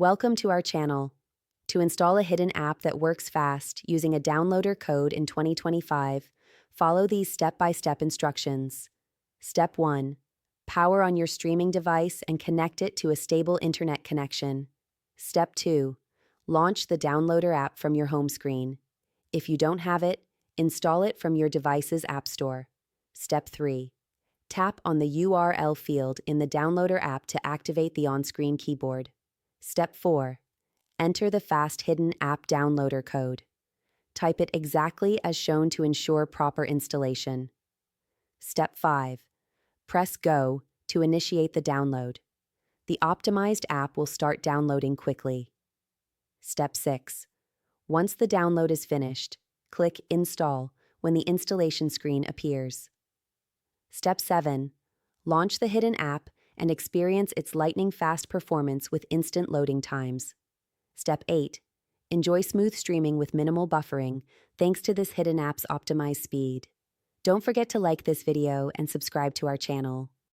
Welcome to our channel. To install a hidden app that works fast using a downloader code in 2025, follow these step-by-step instructions. Step 1. Power on your streaming device and connect it to a stable internet connection. Step 2. Launch the downloader app from your home screen. If you don't have it, install it from your device's app store. Step 3. Tap on the URL field in the downloader app to activate the on-screen keyboard. Step 4. Enter the fast hidden app downloader code. Type it exactly as shown to ensure proper installation. Step 5. Press Go to initiate the download. The optimized app will start downloading quickly. Step 6. Once the download is finished, click Install when the installation screen appears. Step 7. Launch the hidden app and experience its lightning-fast performance with instant loading times. Step 8. Enjoy smooth streaming with minimal buffering thanks to this hidden app's optimized speed. Don't forget to like this video and subscribe to our channel.